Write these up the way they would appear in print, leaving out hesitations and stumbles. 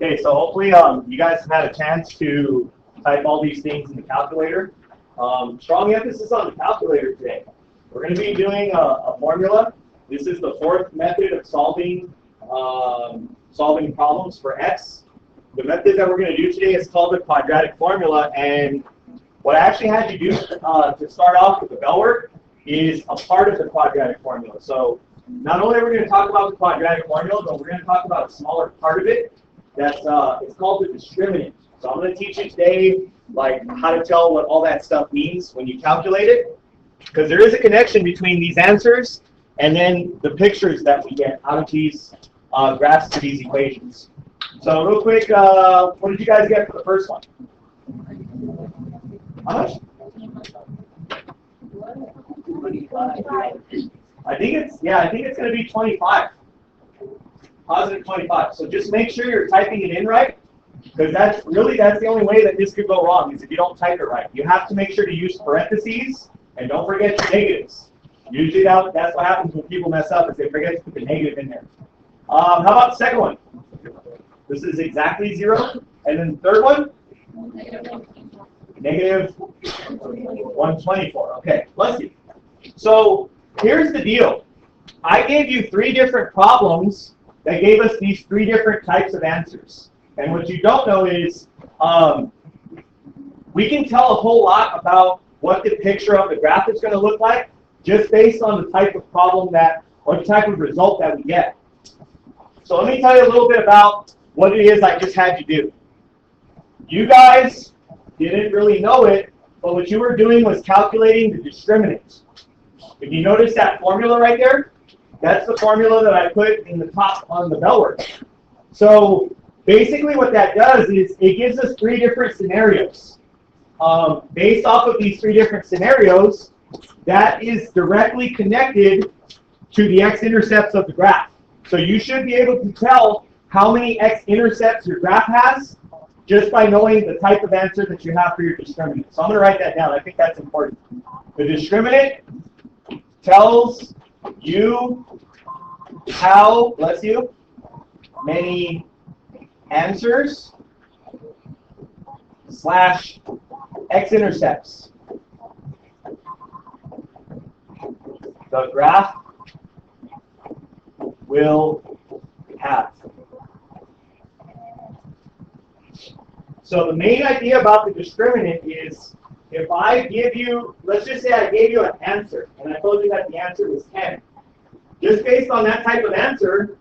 Okay, so hopefully you guys have had a chance to type all these things in the calculator. Strong emphasis on the calculator today. We're going to be doing a formula. This is the fourth method of solving problems for x. The method that we're going to do today is called the quadratic formula, and what I actually had to do to start off with the bell work is a part of the quadratic formula. So not only are we going to talk about the quadratic formula, but we're going to talk about a smaller part of it. That's it's called the discriminant. So I'm going to teach you today like how to tell what all that stuff means when you calculate it, because there is a connection between these answers and then the pictures that we get out of these graphs to these equations. So real quick, what did you guys get for the first one? How much? 25. I think it's going to be 25. Positive 25. So just make sure you're typing it in right, because that's the only way that this could go wrong, is if you don't type it right. You have to make sure to use parentheses, and don't forget your negatives. Usually that's what happens when people mess up, is they forget to put the negative in there. How about the second one? This is exactly 0. And then the third one? Negative 124. Okay, let's see. So here's the deal. I gave you 3 different problems that gave us these 3 different types of answers. And what you don't know is we can tell a whole lot about what the picture of the graph is going to look like just based on the type of problem or the type of result that we get. So let me tell you a little bit about what it is I just had you do. You guys didn't really know it, but what you were doing was calculating the discriminant. If you notice that formula right there, that's the formula that I put in the top on the bell work. So basically what that does is it gives us 3 different scenarios. Based off of these 3 different scenarios, that is directly connected to the x-intercepts of the graph. So you should be able to tell how many x-intercepts your graph has just by knowing the type of answer that you have for your discriminant. So I'm going to write that down. I think that's important. The discriminant tells you how, bless you, many answers / x-intercepts the graph will have. So the main idea about the discriminant is, if I give you, let's just say I gave you an answer, and I told you that the answer was 10. Just based on that type of answer,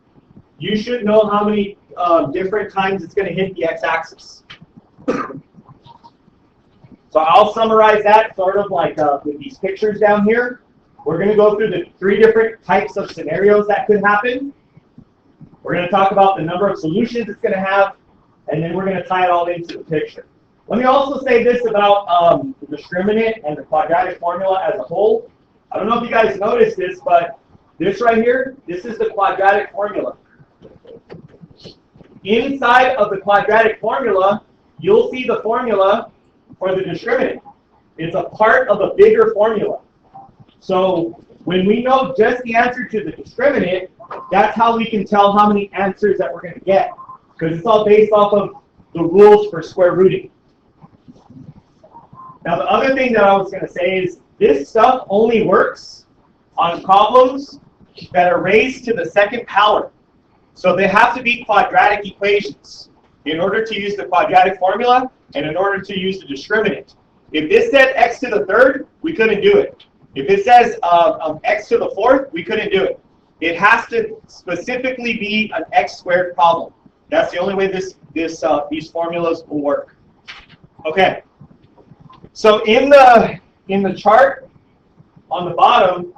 you should know how many different times it's going to hit the x-axis. So I'll summarize that sort of like with these pictures down here. We're going to go through the 3 different types of scenarios that could happen. We're going to talk about the number of solutions it's going to have, and then we're going to tie it all into the picture. Let me also say this about the discriminant and the quadratic formula as a whole. I don't know if you guys noticed this, but this right here, this is the quadratic formula. Inside of the quadratic formula, you'll see the formula for the discriminant. It's a part of a bigger formula. So when we know just the answer to the discriminant, that's how we can tell how many answers that we're going to get, because it's all based off of the rules for square rooting. Now the other thing that I was going to say is this stuff only works on problems that are raised to the 2nd power. So they have to be quadratic equations in order to use the quadratic formula and in order to use the discriminant. If this said x to the 3rd, we couldn't do it. If it says x to the 4th, we couldn't do it. It has to specifically be an x squared problem. That's the only way these formulas will work. Okay. So in the chart on the bottom,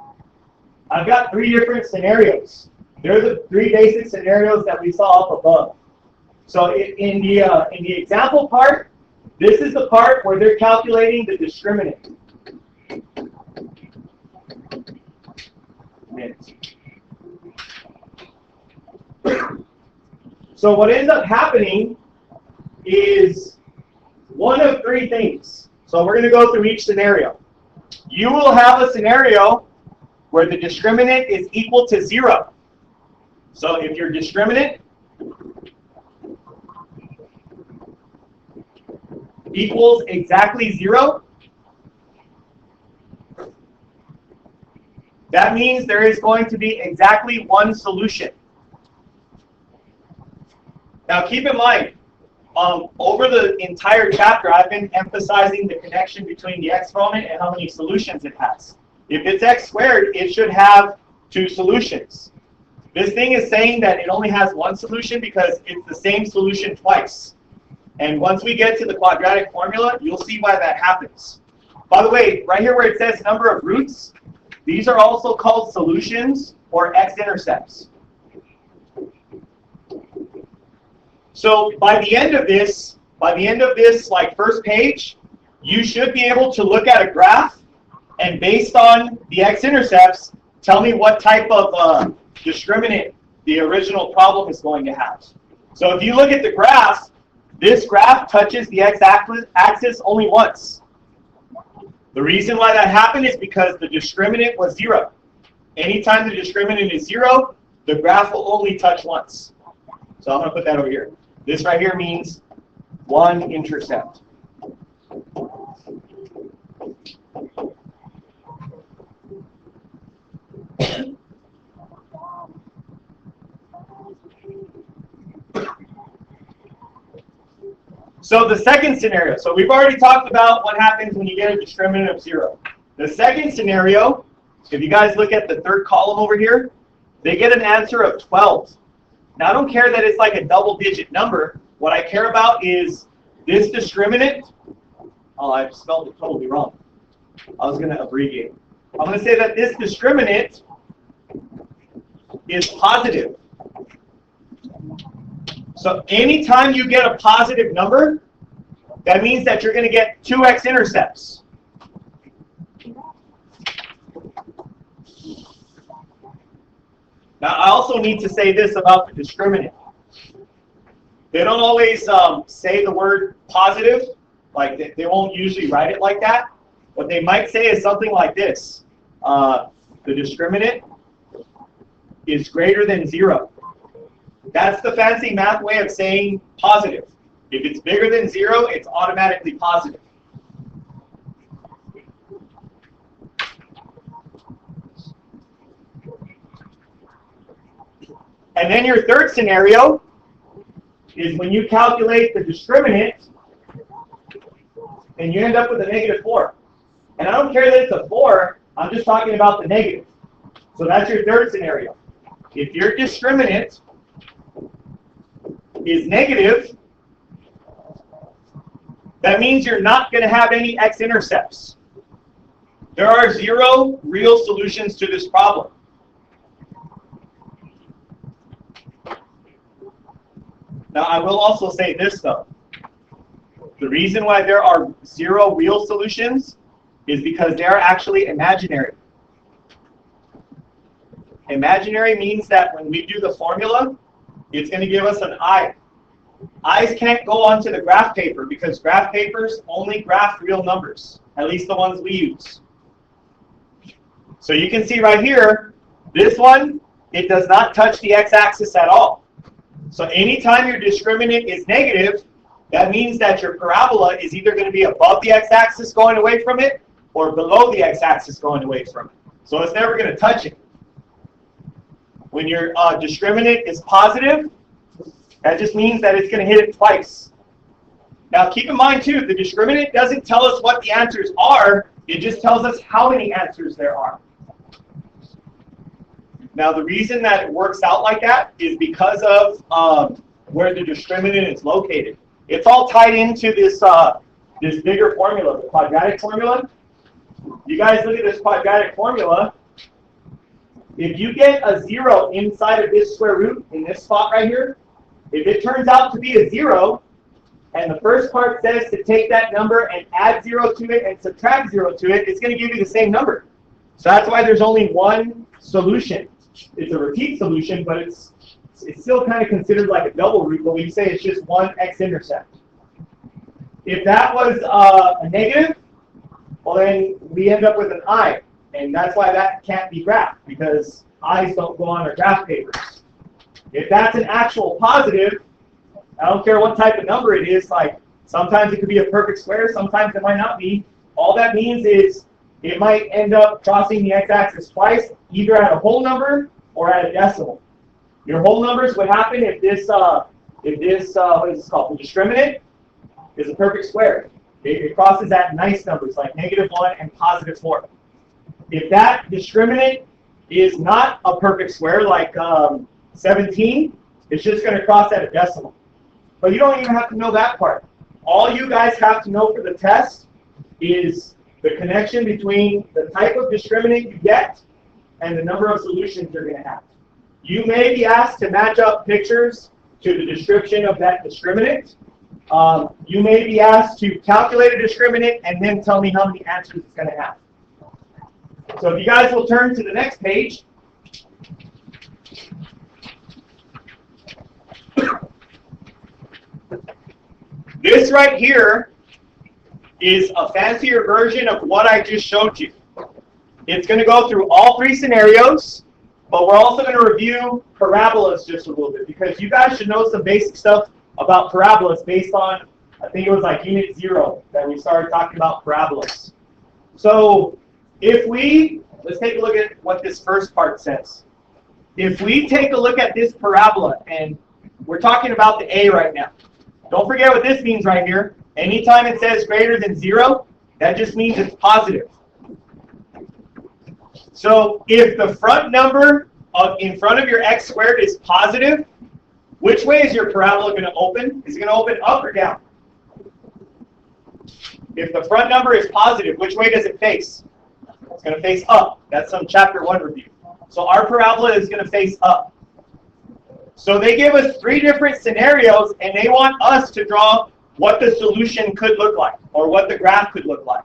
I've got 3 different scenarios. They're the 3 basic scenarios that we saw up above. So in the example part, this is the part where they're calculating the discriminant. So what ends up happening is one of 3 things. So we're going to go through each scenario. You will have a scenario where the discriminant is equal to 0. So if your discriminant equals exactly 0, that means there is going to be exactly one solution. Now keep in mind, over the entire chapter, I've been emphasizing the connection between the exponent and how many solutions it has. If it's x squared, it should have 2 solutions. This thing is saying that it only has 1 solution because it's the same solution twice. And once we get to the quadratic formula, you'll see why that happens. By the way, right here where it says number of roots, these are also called solutions or x-intercepts. So by the end of this like first page, you should be able to look at a graph and based on the x-intercepts, tell me what type of discriminant the original problem is going to have. So if you look at the graph, this graph touches the x-axis only once. The reason why that happened is because the discriminant was 0. Anytime the discriminant is 0, the graph will only touch once. So I'm going to put that over here. This right here means 1 intercept. So the second scenario, so we've already talked about what happens when you get a discriminant of 0. The second scenario, if you guys look at the third column over here, they get an answer of 12. Now I don't care that it's like a double-digit number. What I care about is this discriminant. Oh, I spelled it totally wrong. I was going to abbreviate. I'm going to say that this discriminant is positive. So anytime you get a positive number, that means that you're going to get 2 x-intercepts. Now, I also need to say this about the discriminant. They don't always say the word positive. Like, they won't usually write it like that. What they might say is something like this. The discriminant is greater than 0. That's the fancy math way of saying positive. If it's bigger than 0, it's automatically positive. And then your third scenario is when you calculate the discriminant and you end up with a -4. And I don't care that it's a 4, I'm just talking about the negative. So that's your third scenario. If your discriminant is negative, that means you're not going to have any x-intercepts. There are 0 real solutions to this problem. Now, I will also say this, though. The reason why there are 0 real solutions is because they are actually imaginary. Imaginary means that when we do the formula, it's going to give us an I. I's can't go onto the graph paper because graph papers only graph real numbers, at least the ones we use. So you can see right here, this one, it does not touch the x-axis at all. So anytime your discriminant is negative, that means that your parabola is either going to be above the x-axis going away from it or below the x-axis going away from it. So it's never going to touch it. When your discriminant is positive, that just means that it's going to hit it twice. Now keep in mind too, the discriminant doesn't tell us what the answers are, it just tells us how many answers there are. Now the reason that it works out like that is because of where the discriminant is located. It's all tied into this, this bigger formula, the quadratic formula. You guys look at this quadratic formula. If you get a 0 inside of this square root in this spot right here, if it turns out to be a 0, and the first part says to take that number and add 0 to it and subtract 0 to it, it's going to give you the same number. So that's why there's only one solution. It's a repeat solution, but it's still kind of considered like a double root, but we say it's just one x-intercept. If that was a negative, well then we end up with an I. And that's why that can't be graphed, because I's don't go on our graph papers. If that's an actual positive, I don't care what type of number it is, like Sometimes it could be a perfect square, sometimes it might not be. All that means is it might end up crossing the x-axis twice, either at a whole number or at a decimal. Your whole numbers would happen if this what is this called? The discriminant is a perfect square. It crosses at nice numbers like -1 and +4. If that discriminant is not a perfect square like 17, it's just going to cross at a decimal. But you don't even have to know that part. All you guys have to know for the test is the connection between the type of discriminant you get and the number of solutions you're going to have. You may be asked to match up pictures to the description of that discriminant. You may be asked to calculate a discriminant and then tell me how many answers it's going to have. So if you guys will turn to the next page. This right here is a fancier version of what I just showed you. It's going to go through all three scenarios, but we're also going to review parabolas just a little bit because you guys should know some basic stuff about parabolas based on, I think it was like Unit 0 that we started talking about parabolas. So let's take a look at what this first part says. If we take a look at this parabola, and we're talking about the A right now. Don't forget what this means right here. Anytime it says greater than 0, that just means it's positive. So if the front number in front of your x squared is positive, which way is your parabola going to open? Is it going to open up or down? If the front number is positive, which way does it face? It's going to face up. That's some chapter 1 review. So our parabola is going to face up. So they give us 3 different scenarios, and they want us to draw what the solution could look like, or what the graph could look like.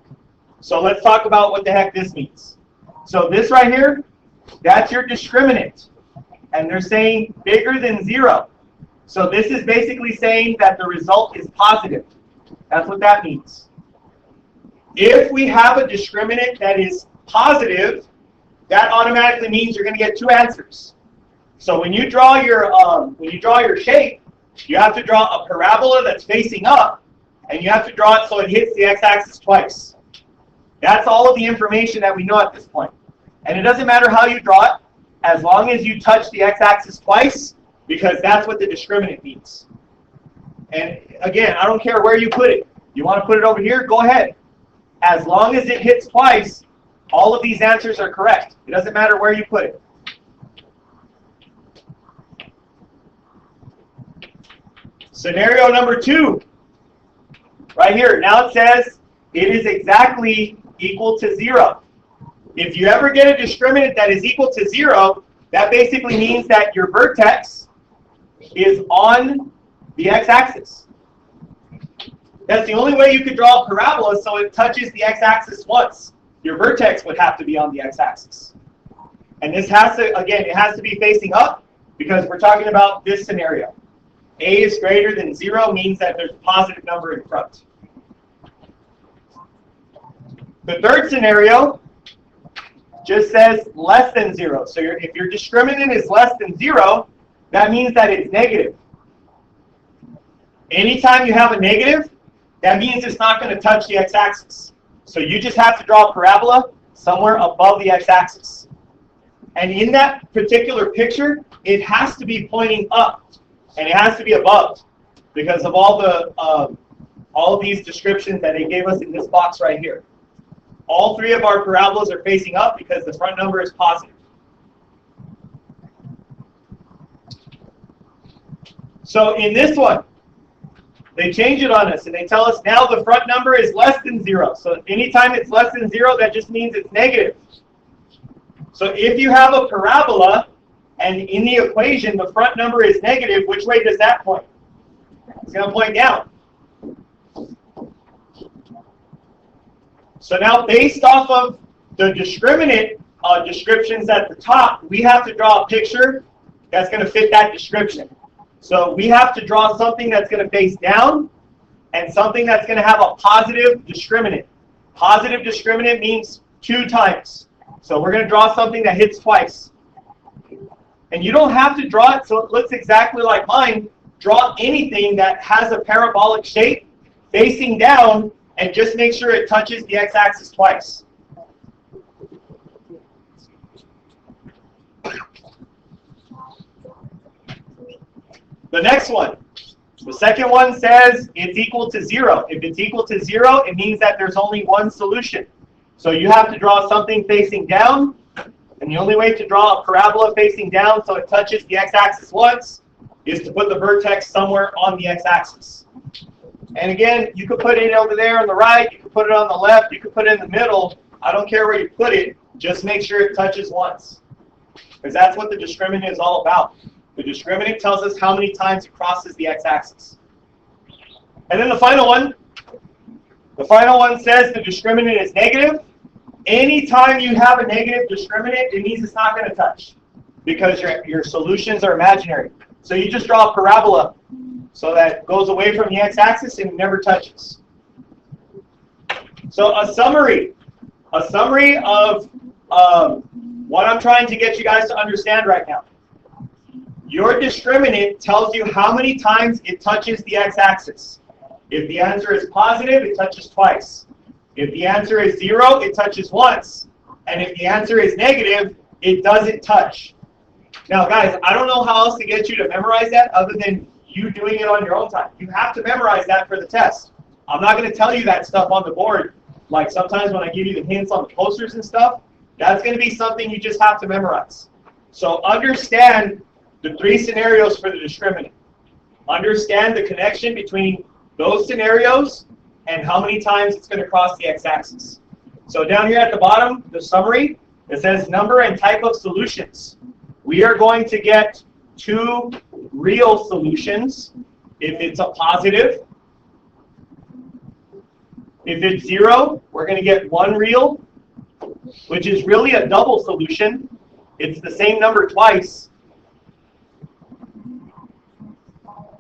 So let's talk about what the heck this means. So this right here, that's your discriminant. And they're saying bigger than 0. So this is basically saying that the result is positive. That's what that means. If we have a discriminant that is positive, that automatically means you're going to get 2 answers. So when you draw your shape, you have to draw a parabola that's facing up, and you have to draw it so it hits the x-axis twice. That's all of the information that we know at this point. And it doesn't matter how you draw it, as long as you touch the x-axis twice, because that's what the discriminant means. And again, I don't care where you put it. You want to put it over here? Go ahead. As long as it hits twice, all of these answers are correct. It doesn't matter where you put it. Scenario number 2, right here. Now it says it is exactly equal to 0. If you ever get a discriminant that is equal to 0, that basically means that your vertex is on the x-axis. That's the only way you could draw a parabola, so it touches the x-axis once. Your vertex would have to be on the x-axis. And this has to, again, it has to be facing up because we're talking about this scenario. A is greater than 0 means that there's a positive number in front. The third scenario just says less than 0. So if your discriminant is less than 0, that means that it's negative. Anytime you have a negative, that means it's not going to touch the x-axis. So you just have to draw a parabola somewhere above the x-axis. And in that particular picture, it has to be pointing up. And it has to be above because of all of these descriptions that they gave us in this box right here. All 3 of our parabolas are facing up because the front number is positive. So in this one, they change it on us and they tell us now the front number is less than 0. So anytime it's less than 0, that just means it's negative. So if you have a parabola, and in the equation, the front number is negative, which way does that point? It's going to point down. So now, based off of the discriminant descriptions at the top, we have to draw a picture that's going to fit that description. So we have to draw something that's going to face down and something that's going to have a positive discriminant. Positive discriminant means 2 times. So we're going to draw something that hits twice. And you don't have to draw it so it looks exactly like mine. Draw anything that has a parabolic shape facing down, and just make sure it touches the x-axis twice. The next one. The second one says it's equal to 0. If it's equal to 0, it means that there's only one solution. So you have to draw something facing down, and the only way to draw a parabola facing down so it touches the x-axis once is to put the vertex somewhere on the x-axis. And again, you could put it over there on the right, you could put it on the left, you could put it in the middle. I don't care where you put it, just make sure it touches once. Because that's what the discriminant is all about. The discriminant tells us how many times it crosses the x-axis. And then the final one says the discriminant is negative. Anytime you have a negative discriminant, it means it's not going to touch because your solutions are imaginary. So you just draw a parabola so that it goes away from the x-axis and it never touches. So a summary of what I'm trying to get you guys to understand right now. Your discriminant tells you how many times it touches the x-axis. If the answer is positive, it touches twice. If the answer is 0, it touches once. And if the answer is negative, it doesn't touch. Now, guys, I don't know how else to get you to memorize that other than you doing it on your own time. You have to memorize that for the test. I'm not going to tell you that stuff on the board. Like sometimes when I give you the hints on the posters and stuff, that's going to be something you just have to memorize. So understand the 3 scenarios for the discriminant. Understand the connection between those scenarios and how many times it's going to cross the x-axis. So down here at the bottom, the summary, it says number and type of solutions. We are going to get 2 real solutions if it's a positive. If it's 0, we're going to get 1 real, which is really a double solution. It's the same number twice.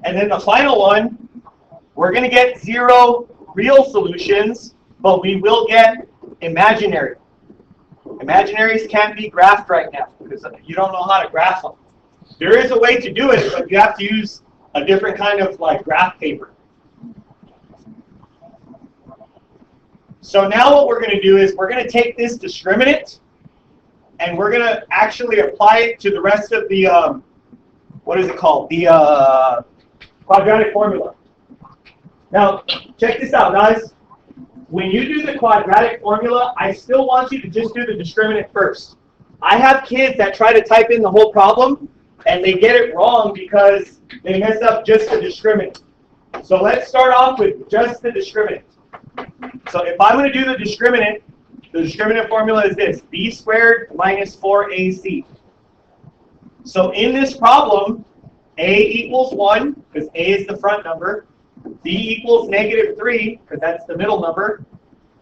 And then the final one, we're going to get 0 real solutions, but we will get imaginary. Imaginaries can't be graphed right now because you don't know how to graph them. There is a way to do it, but you have to use a different kind of like graph paper. So now what we're going to do is we're going to take this discriminant and we're going to actually apply it to the rest of the, what is it called? The quadratic formula. Now, check this out, guys. When you do the quadratic formula, I still want you to just do the discriminant first. I have kids that try to type in the whole problem, and they get it wrong because they mess up just the discriminant. So let's start off with just the discriminant. So if I'm going to do the discriminant formula is this, b squared minus 4ac. So in this problem, a equals 1, because a is the front number. B equals -3, because that's the middle number.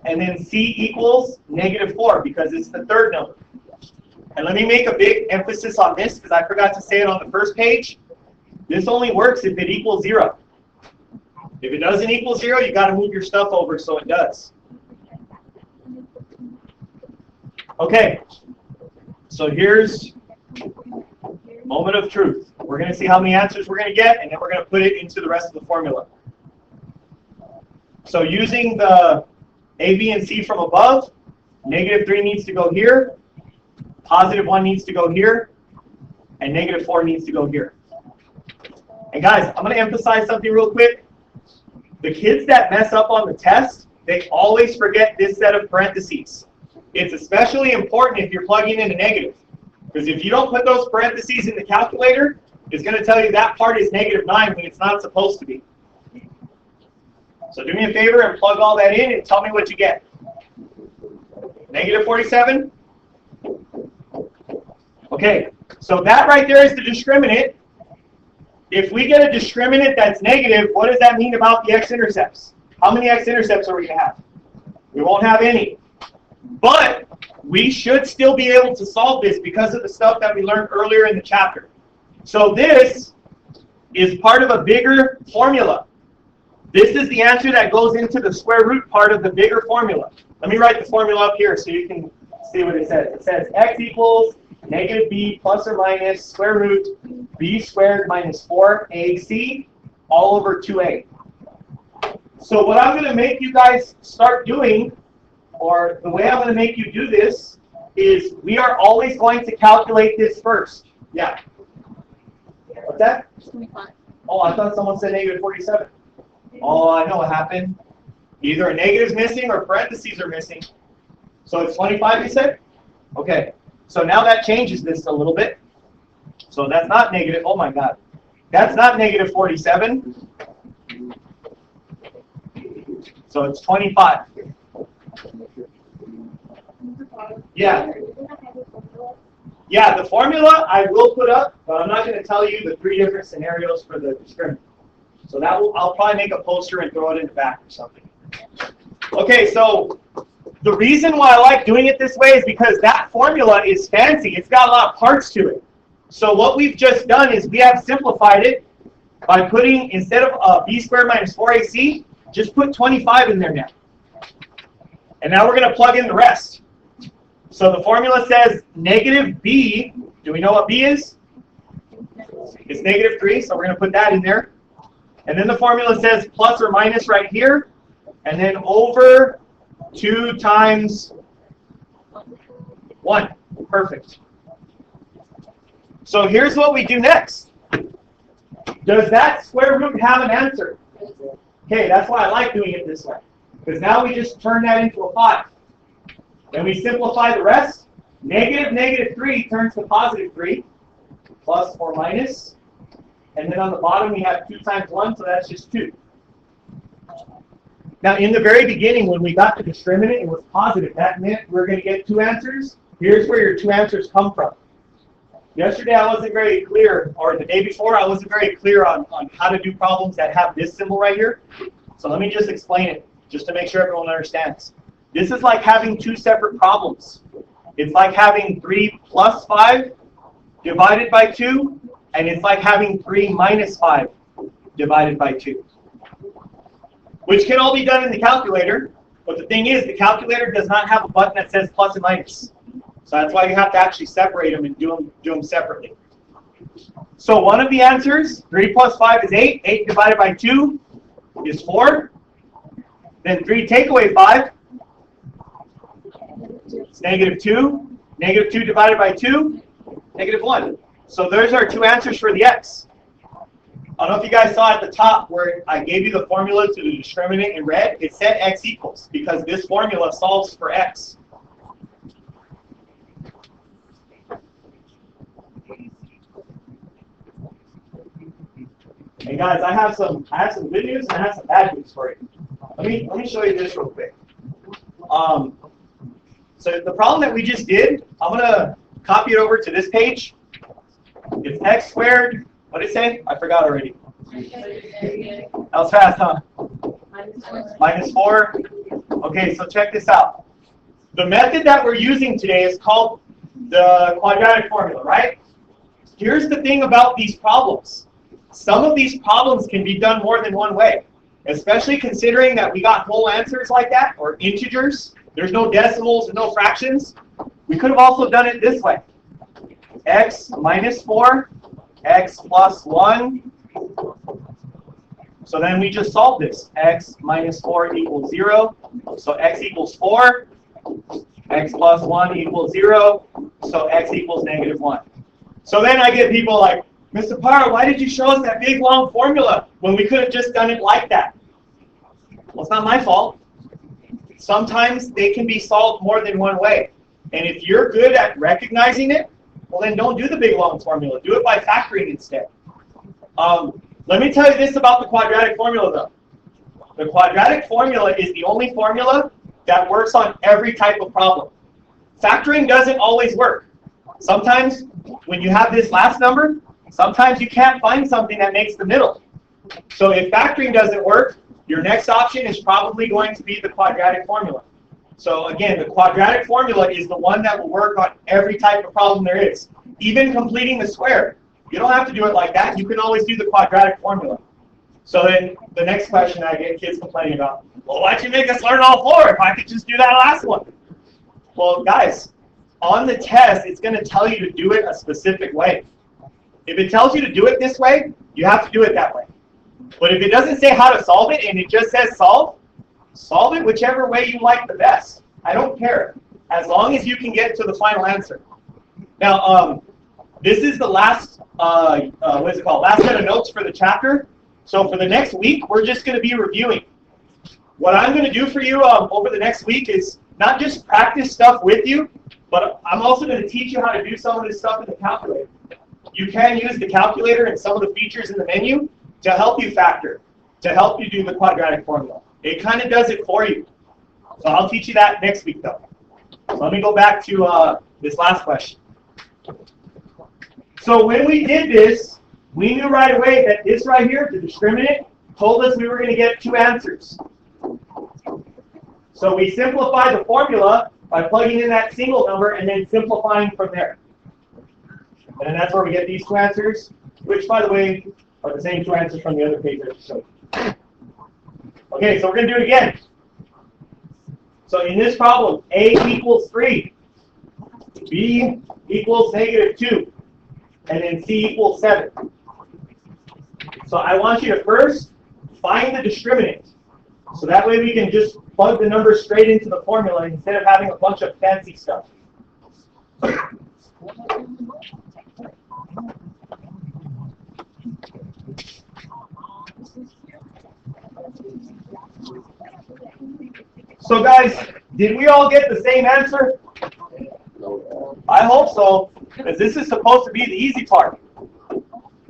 And then C equals -4, because it's the third number. And let me make a big emphasis on this, because I forgot to say it on the first page. This only works if it equals 0. If it doesn't equal 0, you got to move your stuff over so it does. Okay, so here's moment of truth. We're going to see how many answers we're going to get, and then we're going to put it into the rest of the formula. So using the A, B, and C from above, -3 needs to go here, +1 needs to go here, and -4 needs to go here. And guys, I'm going to emphasize something real quick. The kids that mess up on the test, they always forget this set of parentheses. It's especially important if you're plugging in a negative. Because if you don't put those parentheses in the calculator, it's going to tell you that part is -9 when it's not supposed to be. So do me a favor and plug all that in and tell me what you get. -47? Okay, so that right there is the discriminant. If we get a discriminant that's negative, what does that mean about the x-intercepts? How many x-intercepts are we going to have? We won't have any. But we should still be able to solve this because of the stuff that we learned earlier in the chapter. So this is part of a bigger formula. This is the answer that goes into the square root part of the bigger formula. Let me write the formula up here so you can see what it says. It says x equals -b plus or minus square root b squared minus 4ac all over 2a. So what I'm going to make you guys start doing, or the way I'm going to make you do this, is we are always going to calculate this first. Yeah. What's that? 25. Oh, I thought someone said negative 47. Oh, I know what happened. Either a negative's missing or parentheses are missing. So it's 25, you said? Okay. So now that changes this a little bit. So that's not negative. Oh my God. That's not negative 47. So it's 25. Yeah. Yeah, the formula I will put up, but I'm not going to tell you the 3 different scenarios for the discriminant. So that I'll probably make a poster and throw it in the back or something. Okay, so the reason why I like doing it this way is because that formula is fancy. It's got a lot of parts to it. So what we've just done is we have simplified it by putting, instead of b squared minus 4ac, just put 25 in there now. And now we're going to plug in the rest. So the formula says negative b. Do we know what b is? It's negative 3, so we're going to put that in there. And then the formula says plus or minus right here. And then over 2 times 1. Perfect. So here's what we do next. Does that square root have an answer? Okay, that's why I like doing it this way. Because now we just turn that into a 5. Then we simplify the rest. Negative 3 turns to positive 3. Plus or minus. And then on the bottom we have 2 times 1, so that's just 2. Now in the very beginning when we got the discriminant, it was positive. That meant we're going to get 2 answers. Here's where your 2 answers come from. Yesterday I wasn't very clear, or the day before I wasn't very clear on how to do problems that have this symbol right here. So let me just explain it, just to make sure everyone understands. This is like having 2 separate problems. It's like having 3 plus 5 divided by 2, and it's like having 3 minus 5 divided by 2. Which can all be done in the calculator, but the thing is, the calculator does not have a button that says plus and minus. So that's why you have to actually separate them and do them separately. So one of the answers, 3 plus 5 is 8. 8 divided by 2 is 4. Then 3 take away 5. It's negative 2. Negative 2 divided by 2, negative 1. So there's our 2 answers for the x. I don't know if you guys saw at the top where I gave you the formula to the discriminant in red. It said x equals, because this formula solves for x. Hey guys, I have some good news and I have some bad news for you. Let me show you this real quick. So the problem that we just did, I'm gonna copy it over to this page. It's x squared. What did it say? I forgot already. That was fast, huh? Minus 4. Okay, so check this out. The method that we're using today is called the quadratic formula, right? Here's the thing about these problems. Some of these problems can be done more than one way, especially considering that we got whole answers like that, or integers. There's no decimals and no fractions. We could have also done it this way. X minus 4, x plus 1. So then we just solve this. X minus 4 equals 0. So x equals 4. X plus 1 equals 0. So x equals negative 1. So then I get people like, Mr. Parra, why did you show us that big long formula when we could have just done it like that? Well, it's not my fault. Sometimes they can be solved more than one way. And if you're good at recognizing it, well then don't do the big long formula. Do it by factoring instead. Let me tell you this about the quadratic formula though. The quadratic formula is the only formula that works on every type of problem. Factoring doesn't always work. Sometimes when you have this last number, sometimes you can't find something that makes the middle. So if factoring doesn't work, your next option is probably going to be the quadratic formula. So again, the quadratic formula is the one that will work on every type of problem there is. Even completing the square. You don't have to do it like that. You can always do the quadratic formula. So then the next question I get kids complaining about, well, why'd you make us learn all 4 if I could just do that last one? Well, guys, on the test, it's going to tell you to do it a specific way. If it tells you to do it this way, you have to do it that way. But if it doesn't say how to solve it and it just says solve, solve it whichever way you like the best. I don't care, as long as you can get to the final answer. Now, this is the last, last set of notes for the chapter. So for the next week, we're just going to be reviewing. What I'm going to do for you over the next week is not just practice stuff with you, but I'm also going to teach you how to do some of this stuff in the calculator. You can use the calculator and some of the features in the menu to help you factor, to help you do the quadratic formula. It kind of does it for you. So I'll teach you that next week, though. So let me go back to this last question. So when we did this, we knew right away that this right here, the discriminant, told us we were going to get two answers. So we simplified the formula by plugging in that single number and then simplifying from there. And that's where we get these two answers, which, by the way, are the same two answers from the other page I just showed you. Okay, so we're going to do it again. So in this problem, A equals 3, B equals -2, and then C equals 7. So I want you to first find the discriminant. So that way we can just plug the numbers straight into the formula instead of having a bunch of fancy stuff. So guys, did we all get the same answer? I hope so, because this is supposed to be the easy part.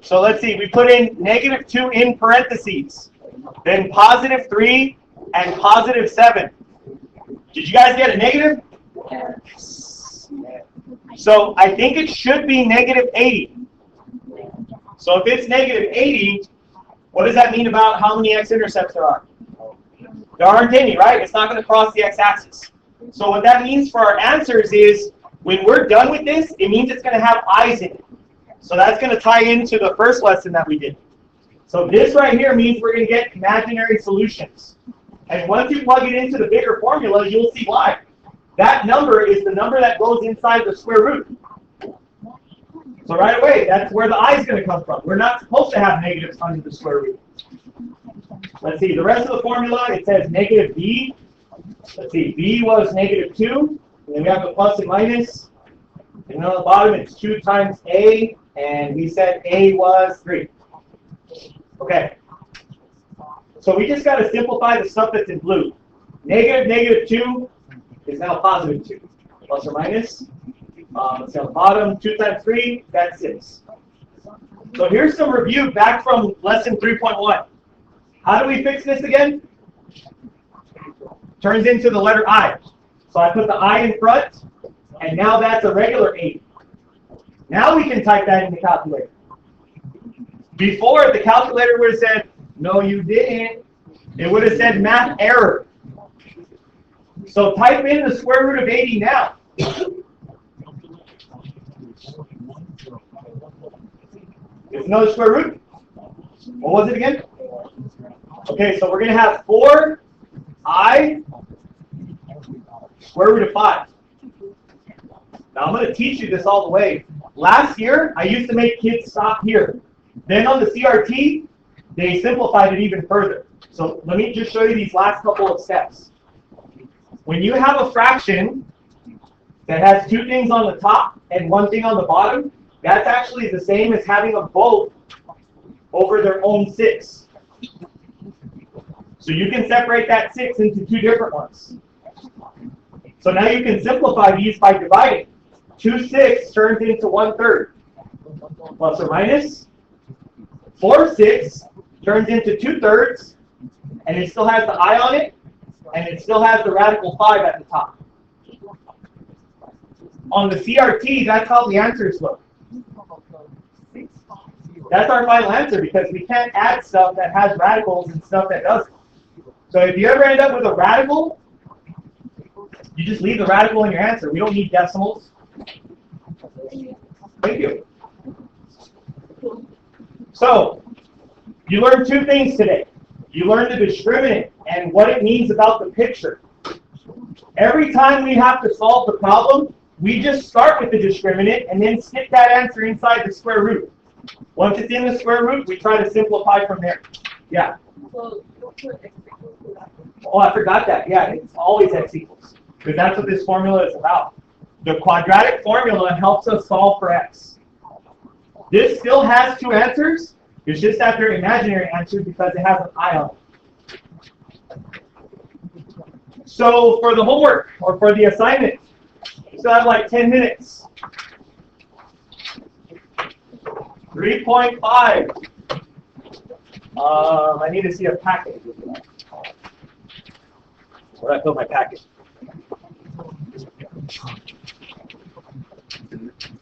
So let's see, we put in -2 in parentheses, then +3 and +7. Did you guys get a negative? Yes. So I think it should be -80. So if it's -80, what does that mean about how many x-intercepts there are? There aren't any, right? It's not going to cross the x-axis. So what that means for our answers is, when we're done with this, it means it's going to have i's in it. So that's going to tie into the first lesson that we did. So this right here means we're going to get imaginary solutions. And once you plug it into the bigger formula, you'll see why. That number is the number that goes inside the square root. So right away, that's where the I is going to come from. We're not supposed to have negatives under the square root. Let's see, the rest of the formula, it says -b. Let's see, b was -2. And then we have the plus and minus. And on the bottom, it's 2 times a. And we said a was 3. Okay. So we just got to simplify the stuff that's in blue. -2 is now +2. Plus or minus. Let's see on the bottom, 2 times 3, that's 6. So here's some review back from lesson 3.1. How do we fix this again? Turns into the letter I. So I put the I in front, and now that's a regular 8. Now we can type that in the calculator. Before, the calculator would have said, no, you didn't. It would have said math error. So type in the square root of 80 now. There's another square root. What was it again? Okay, so we're going to have 4i square root of 5. Now I'm going to teach you this all the way. Last year, I used to make kids stop here. Then on the CRT, they simplified it even further. So let me just show you these last couple of steps. When you have a fraction that has 2 things on the top and 1 thing on the bottom, that's actually the same as having them both over their own 6. So you can separate that 6 into 2 different ones. So now you can simplify these by dividing. 2 6 turns into 1/3. Plus or minus. 4 6 turns into 2/3. And it still has the I on it. And it still has the radical 5 at the top. On the CRT, that's how the answers look. That's our final answer because we can't add stuff that has radicals and stuff that doesn't. So if you ever end up with a radical, you just leave the radical in your answer. We don't need decimals. Thank you. So, you learned 2 things today. You learned the discriminant and what it means about the picture. Every time we have to solve the problem, we just start with the discriminant and then stick that answer inside the square root. Once it's in the square root, we try to simplify from there. Yeah. So you put x equals to that. Oh, I forgot that. Yeah, it's always x equals. Because that's what this formula is about. The quadratic formula helps us solve for x. This still has two answers. It's just that they're imaginary answers because it has an I on it. So for the homework, or for the assignment, you still have like 10 minutes. 3.5. I need to see a packet. Where did I put my packet?